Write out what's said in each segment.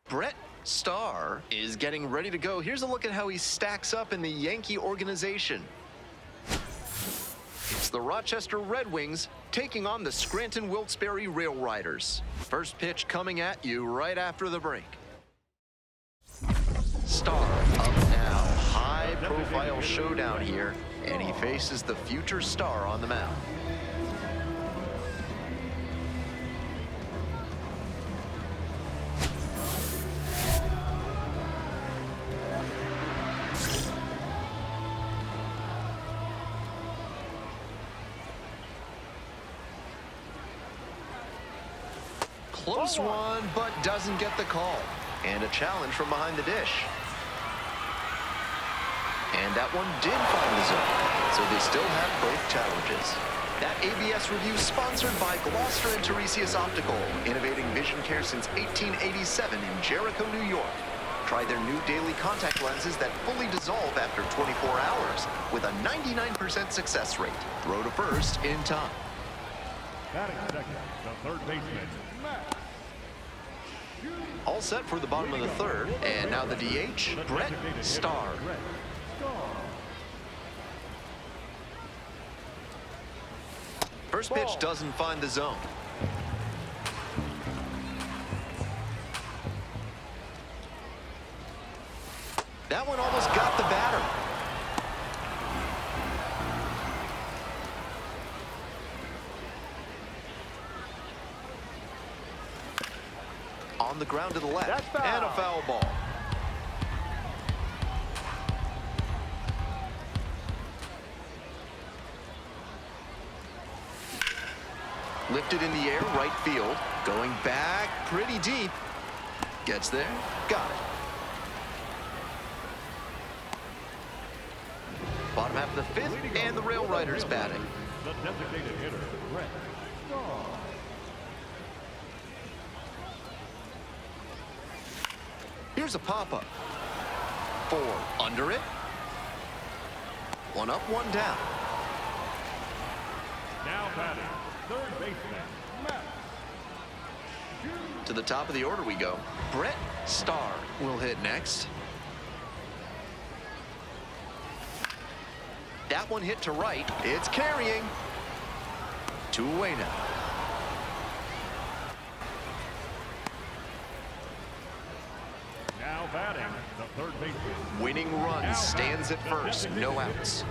Brett Starr is getting ready to go. Here's a look at how he stacks up in the Yankee organization. It's the Rochester Red Wings taking on the Scranton Wilkes-Barre Rail Riders. First pitch coming at you right after the break. Starr up now. High-profile showdown here, and he faces the future star on the mound. Close one, but doesn't get the call. And a challenge from behind the dish. And that one did find the zone, so they still have both challenges. That ABS review sponsored by Gloucester and Tiresias Optical, innovating vision care since 1887 in Jericho, New York. Try their new daily contact lenses that fully dissolve after 24 hours with a 99% success rate. Throw to first in time. Batting second, the third baseman, Matt. All set for the bottom of the third, and now the DH, Brett Starr. First pitch doesn't find the zone. That one almost got the batter. On the ground to the left, and a foul ball. Lifted in the air, right field. Going back pretty deep. Gets there, got it. Bottom half of the fifth, and the Rail Riders batting. The designated hitter, Brett Starr. Here's a pop-up. 4 under it. 1 up, 1 down. Now batting, third baseman, Matt. To the top of the order we go. Brett Starr will hit next. That one hit to right. It's carrying. 2 away now. Now batting, the third baseman. Winning run stands at first. No outs.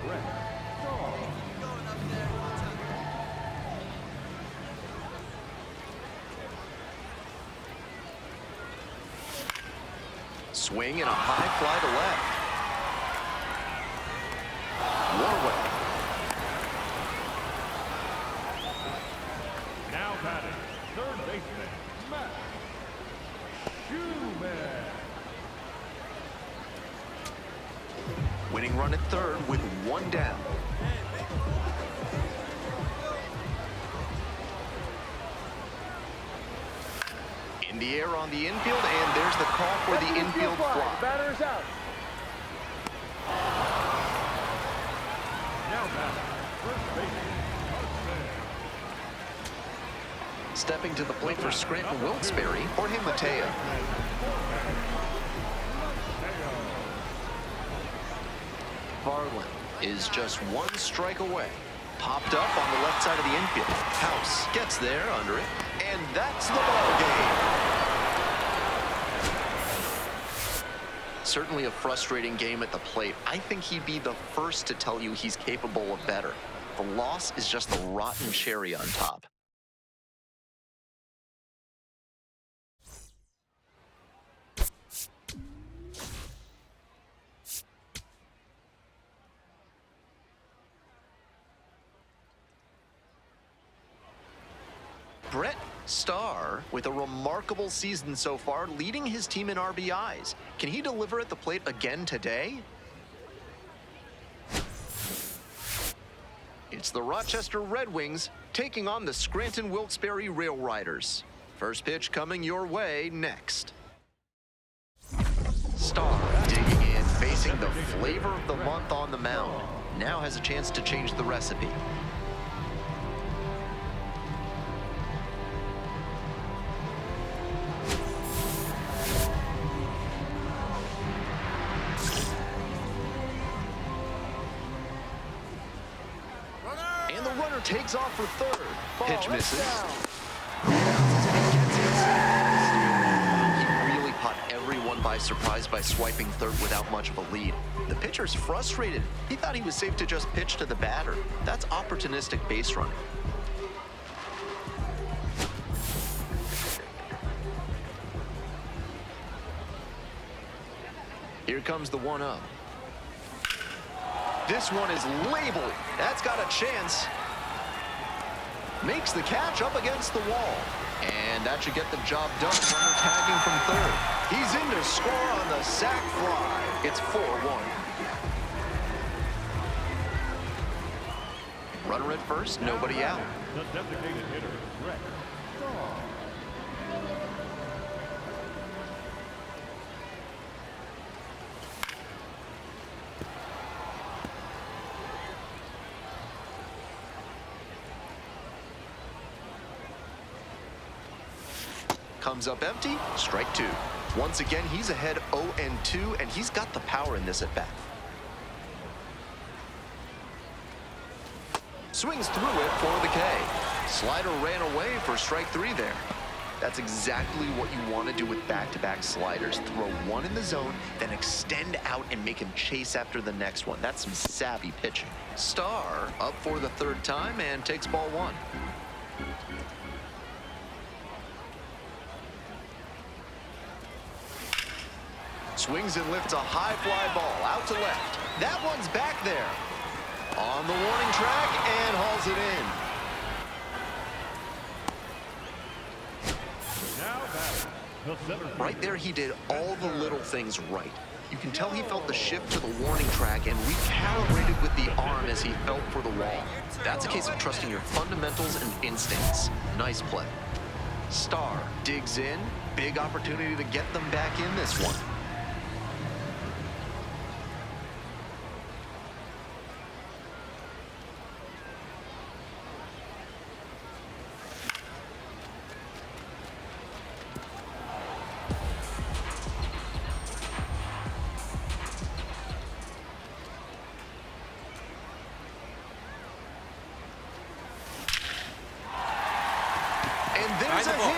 Swing and a high fly to left. One away. Now batting, third baseman, Matt. Winning run at third with 1 down. In the air on the infield, and there's the call for the infield fly. Batter's out. Now batting, first baseman, Stepping to the plate for Scranton Wilkes-Barre, Jorge Mateo. Varlin is just 1 strike away. Popped up on the left side of the infield. House gets there under it, and that's the ball game. Certainly a frustrating game at the plate. I think he'd be the first to tell you he's capable of better. The loss is just the rotten cherry on top. Brett Starr with a remarkable season so far, leading his team in RBIs. Can he deliver at the plate again today? It's the Rochester Red Wings taking on the Scranton Wilkes-Barre Rail Riders. First pitch coming your way next. Starr digging in, facing the flavor of the month on the mound. Now has a chance to change the recipe. Runner takes off for third. Pitch misses. He really caught everyone by surprise by swiping third without much of a lead. The pitcher's frustrated. He thought he was safe to just pitch to the batter. That's opportunistic base running. Here comes the 1-0. This one is labeled. That's got a chance. Makes the catch up against the wall. And that should get the job done. Runner tagging from third. He's in to score on the sac fly. It's 4-1. Runner at first, nobody out. The designated hitter, Brett. Comes up empty, strike two. Once again, he's ahead 0-2, and he's got the power in this at bat. Swings through it for the K. Slider ran away for strike three there. That's exactly what you want to do with back-to-back sliders. Throw one in the zone, then extend out and make him chase after the next one. That's some savvy pitching. Starr up for the third time and takes ball one. Swings and lifts a high fly ball out to left. That one's back there. On the warning track and hauls it in. Now batting, the center. Right there, he did all the little things right. You can tell he felt the shift to the warning track and recalibrated with the arm as he felt for the wall. That's a case of trusting your fundamentals and instincts. Nice play. Starr digs in. Big opportunity to get them back in this one.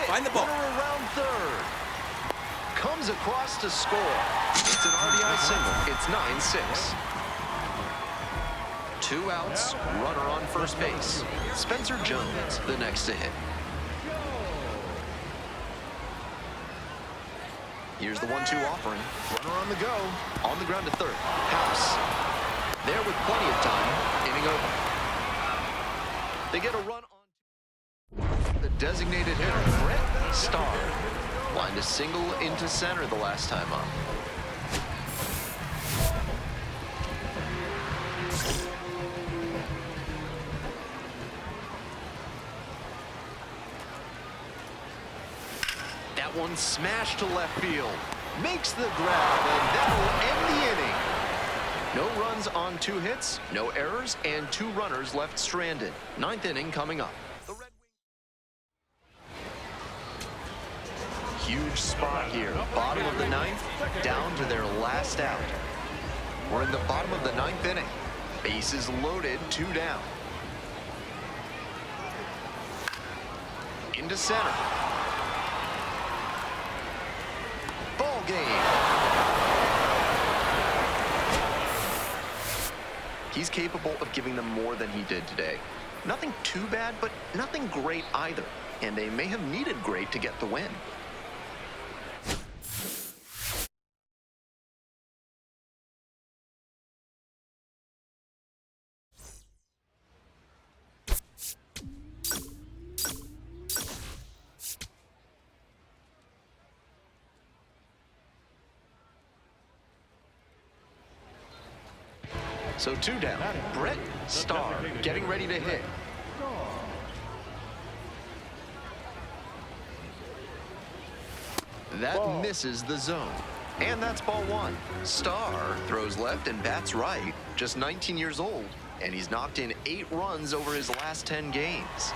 Find the ball. Runner around third. Comes across to score. It's an RBI single. It's 9-6. 2 outs. Runner on first base. Spencer Jones, the next to hit. Here's the 1-2 offering. Runner on the go. On the ground to third. House. There with plenty of time. Inning over. They get a run on the designated hitter, Brett Starr. Lined a single into center the last time up. That one smashed to left field. Makes the grab, and that'll end the inning. No runs on 2 hits, no errors, and 2 runners left stranded. 9th inning coming up. Huge spot here. Bottom of the 9th, down to their last out. We're in the bottom of the 9th inning. Bases loaded, 2 down. Into center. Ball game. He's capable of giving them more than he did today. Nothing too bad, but nothing great either. And they may have needed great to get the win. So 2 down. Brett Starr getting ready to hit. That misses the zone. And that's ball 1. Starr throws left and bats right. Just 19 years old. And he's knocked in 8 runs over his last 10 games.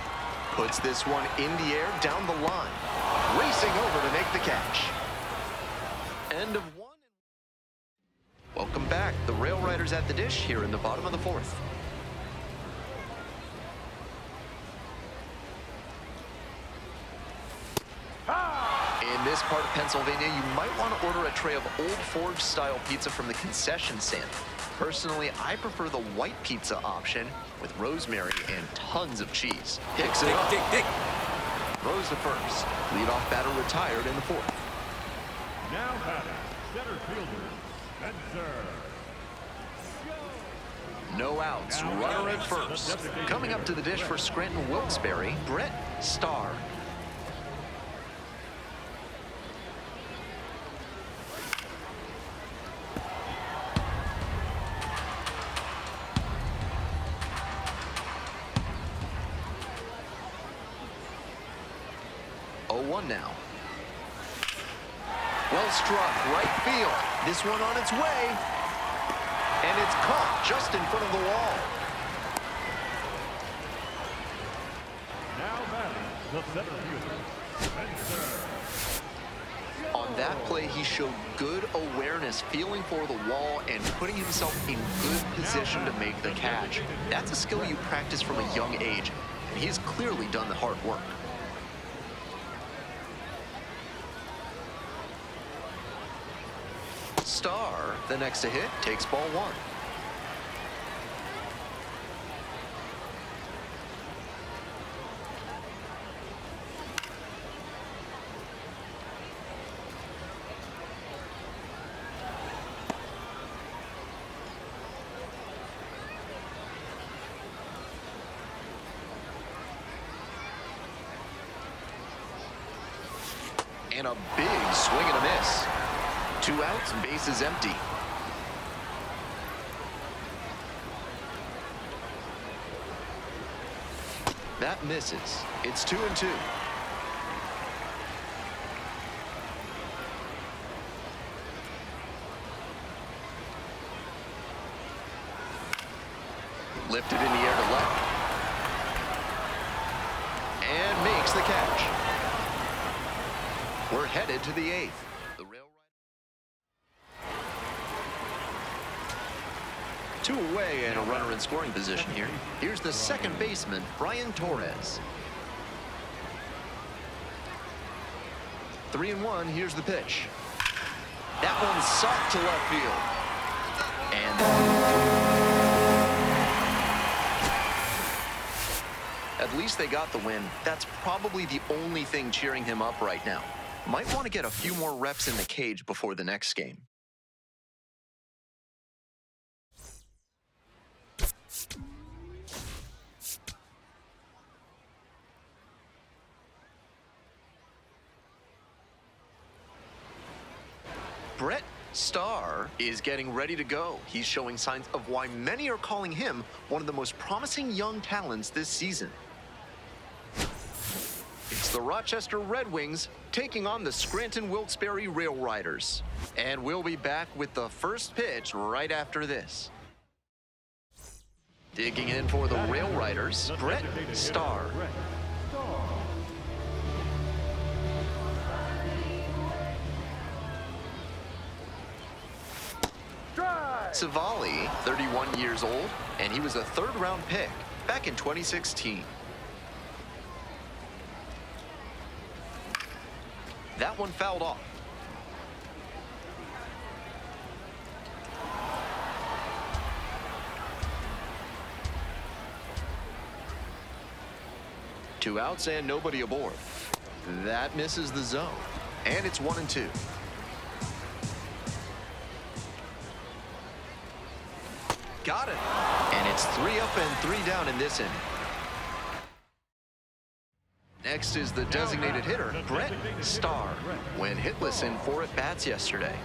Puts this one in the air down the line. Racing over to make the catch. End of 1. Welcome back. The Rail Riders at the dish here in the bottom of the 4th. this part of Pennsylvania, you might want to order a tray of Old Forge-style pizza from the concession stand. Personally, I prefer the white pizza option with rosemary and tons of cheese. Picks it up. Throws to first. Leadoff batter retired in the fourth. Now batting, center fielder, Spencer. No outs, runner at first. Coming up to the dish for Scranton Wilkes-Barre, Brett Starr. Now. Well struck, right field. This one on its way. And it's caught just in front of the wall. Now batting, the center fielder, Spencer. On that play, he showed good awareness, feeling for the wall and putting himself in good position to make the catch. That's a skill you practice from a young age, and he's clearly done the hard work. Starr, the next to hit, takes ball one. And a big swing and a miss. 2 outs, base is empty. That misses. It's 2-2. Lifted in the air to left. And makes the catch. We're headed to the 8th. Two away and a runner in scoring position here. Here's the second baseman, Brian Torres. 3-1, here's the pitch. That one's soft to left field. And at least they got the win. That's probably the only thing cheering him up right now. Might want to get a few more reps in the cage before the next game. Brett Starr is getting ready to go. He's showing signs of why many are calling him one of the most promising young talents this season. It's the Rochester Red Wings taking on the Scranton Wilkes-Barre Rail Riders. And we'll be back with the first pitch right after this. Digging in for the Rail Riders, Brett Starr. Savali, 31 years old, and he was a third-round pick back in 2016. That one fouled off. Two outs and nobody aboard. That misses the zone, and it's 1-2. Got it. And it's 3 up and 3 down in this inning. Next is the designated hitter, Brett Starr, went hitless in 4 at-bats yesterday.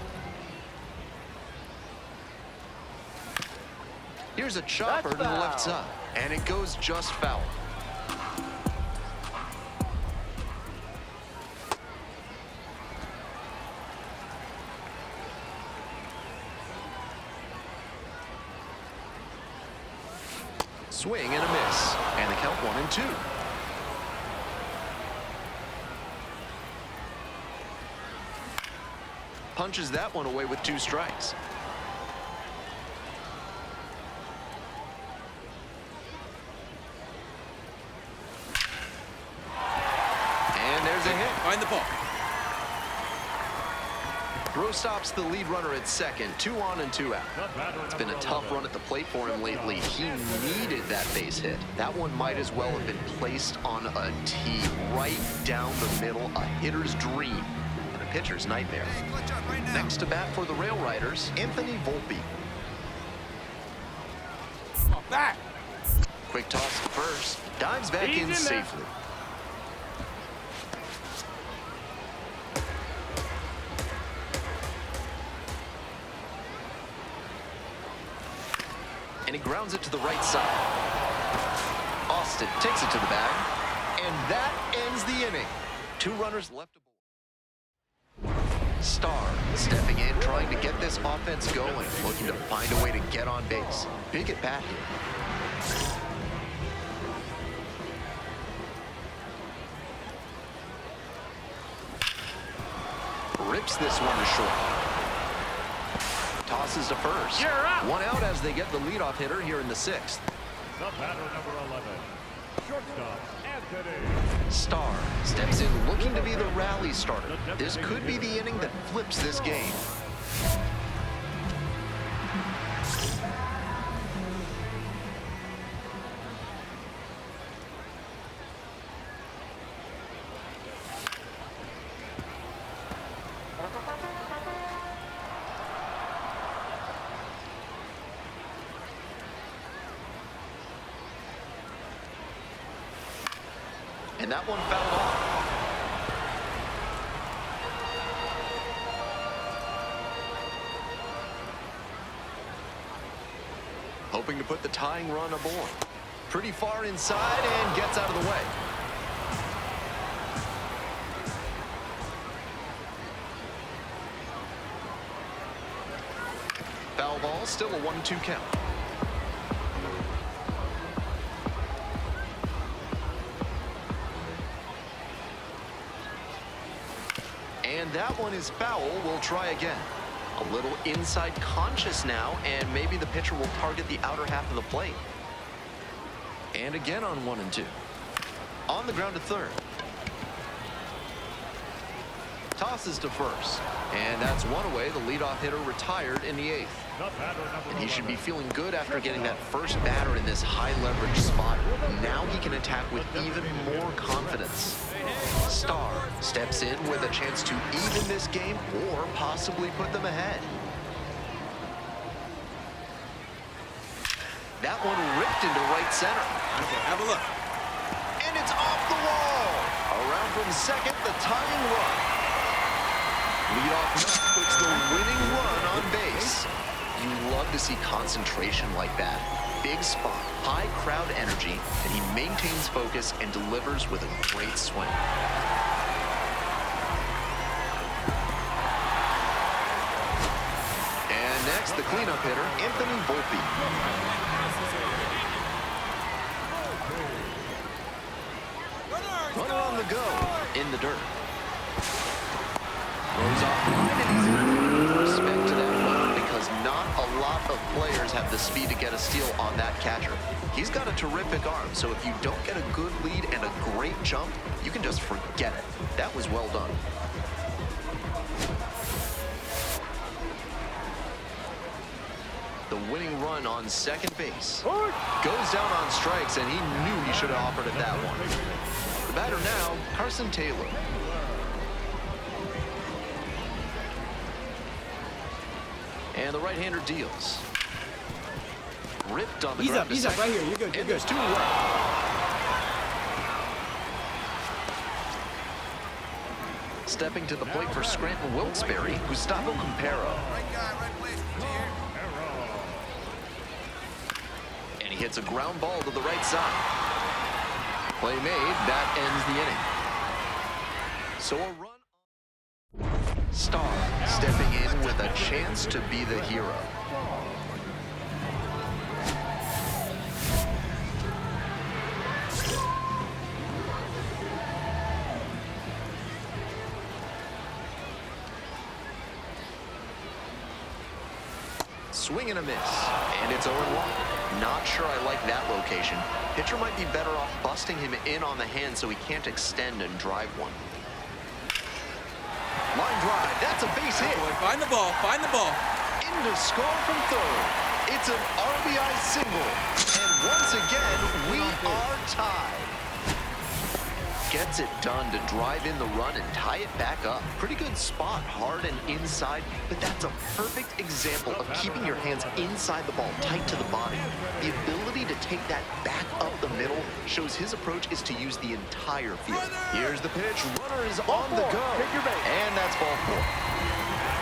Here's a chopper to the left side, and it goes just foul. Swing and a miss, and the count 1-2. Punches that one away with 2 strikes. And there's a hit. Find the ball. Throw stops the lead runner at second. 2 on and 2 out. It's been a tough run at the plate for him lately. He needed that base hit. That one might as well have been placed on a tee right down the middle. A hitter's dream and a pitcher's nightmare. Next to bat for the Rail Riders, Anthony Volpe. Back. Quick toss to first. Dives back in safely. And he grounds it to the right side. Austin takes it to the bag. And that ends the inning. 2 runners left aboard. Starr stepping in, trying to get this offense going, looking to find a way to get on base. Big at bat here. Rips this one to short. Tosses to first. You're out. 1 out as they get the leadoff hitter here in the 6th. The batter, number 11, shortstop, Anthony. Starr steps in looking to be the rally starter. This could be the inning that flips this game. And that one fouled off. Hoping to put the tying run aboard. Pretty far inside and gets out of the way. Foul ball, still a 1-2 count. And that one is foul. We'll try again. A little inside conscious now, and maybe the pitcher will target the outer half of the plate. And again on 1 and 2. On the ground to third. Tosses to first. And that's one away. The leadoff hitter retired in the 8th. And he should be feeling good after getting that first batter in this high leverage spot. Now he can attack with even more confidence. Starr steps in with a chance to even this game or possibly put them ahead. That one ripped into right center. Okay, have a look. And it's off the wall. Around from second, the tying run. Leadoff puts the winning run on base. You love to see concentration like that. Big spot, high crowd energy, and he maintains focus and delivers with a great swing. And next, the cleanup hitter, Anthony Volpe. Runner on the go, in the dirt. Throws off line, and he's in. Respect to that runner, because not a lot of players have the speed to get a steal on that catcher. He's got a terrific arm, so if you don't get a good lead and a great jump, you can just forget it. That was well done. The winning run on second base. Goes down on strikes, and he knew he should have offered it that one. The batter now, Carson Taylor. And the right-hander deals. Ripped on the ground. He's up right here. You're good. You're good. There's 2 left. Stepping to the plate for Scranton Wilkes-Barre, Gustavo Campero. Right guy, right place. And he hits a ground ball to the right side. Play made. That ends the inning. So a run. Starr stepping in with a chance to be the hero. Swing and a miss, and it's 0-1. Not sure I like that location. Pitcher might be better off busting him in on the hand so he can't extend and drive one. Line drive, that's a base hit. Boy, find the ball, find the ball. In to score from third. It's an RBI single. And once again, we are tied. Gets it done to drive in the run and tie it back up. Pretty good spot, hard and inside, but that's a perfect example of keeping your hands inside the ball, tight to the body. The ability to take that back up the middle shows his approach is to use the entire field. Here's the pitch, runner is on the go. And that's ball four.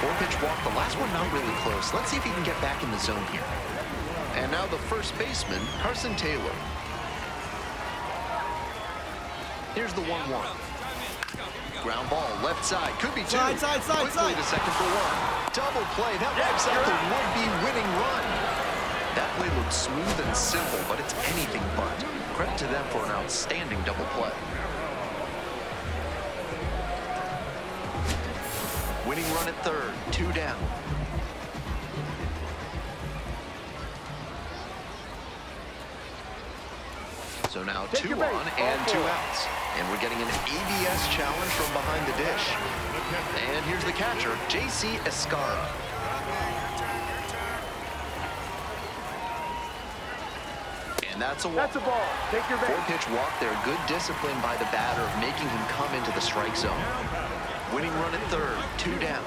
Four-pitch walk, the last one not really close. Let's see if he can get back in the zone here. And now the first baseman, Carson Taylor. Here's the 1-1. Ground ball, left side, could be two. Quickly to second for one. Double play, that wipes out the would-be winning run. That play looked smooth and simple, but it's anything but. Credit to them for an outstanding double play. Winning run at third, 2 down. So now 2 on and 2 outs. And we're getting an ABS challenge from behind the dish. And here's the catcher, J.C. Escara. And that's a walk. That's a ball. Take your base. 4-pitch walk there. Good discipline by the batter, making him come into the strike zone. Winning run at third, 2 down.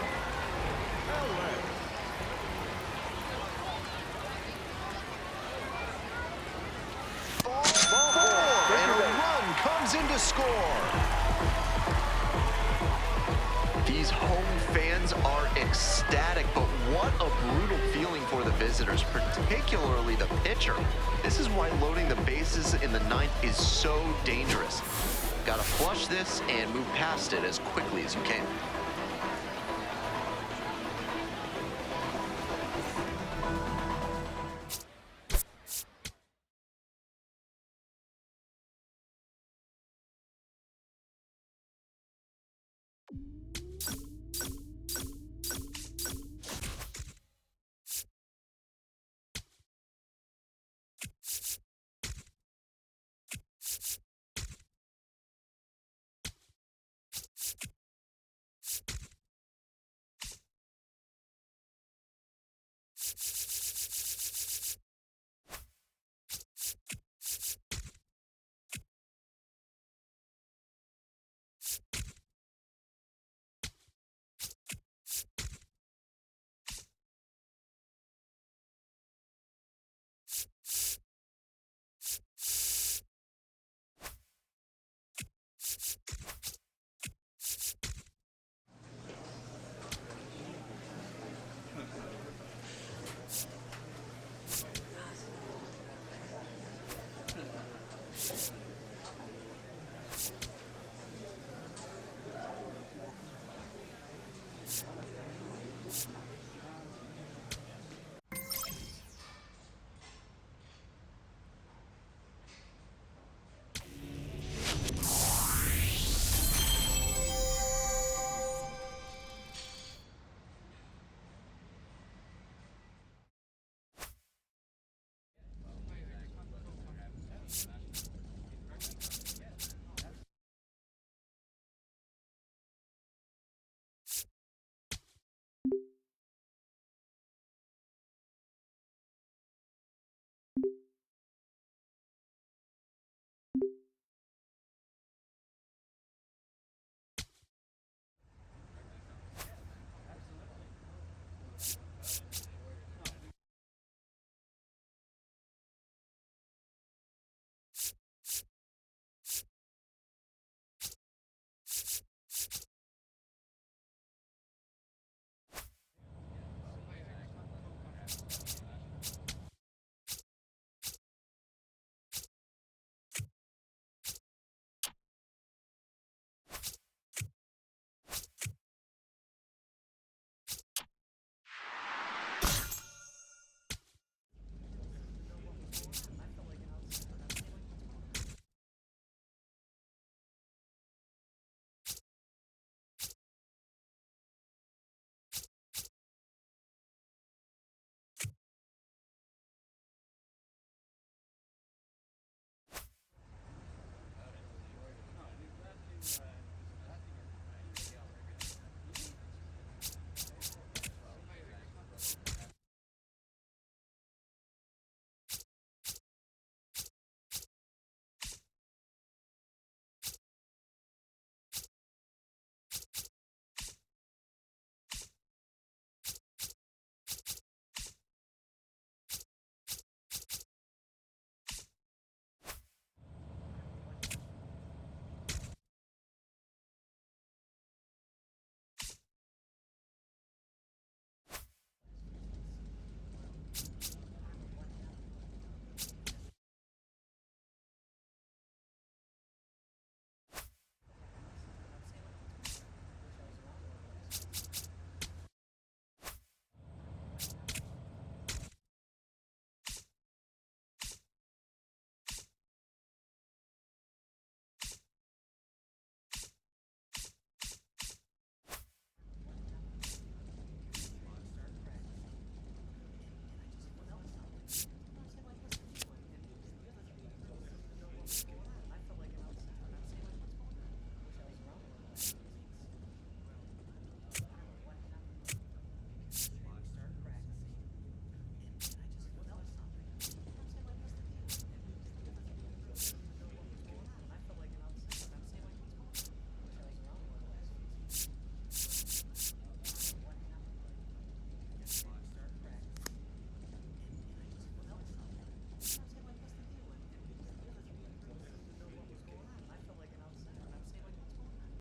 In to score. These home fans are ecstatic, but what a brutal feeling for the visitors, particularly the pitcher. This is why loading the bases in the ninth is so dangerous. Got to flush this and move past it as quickly as you can.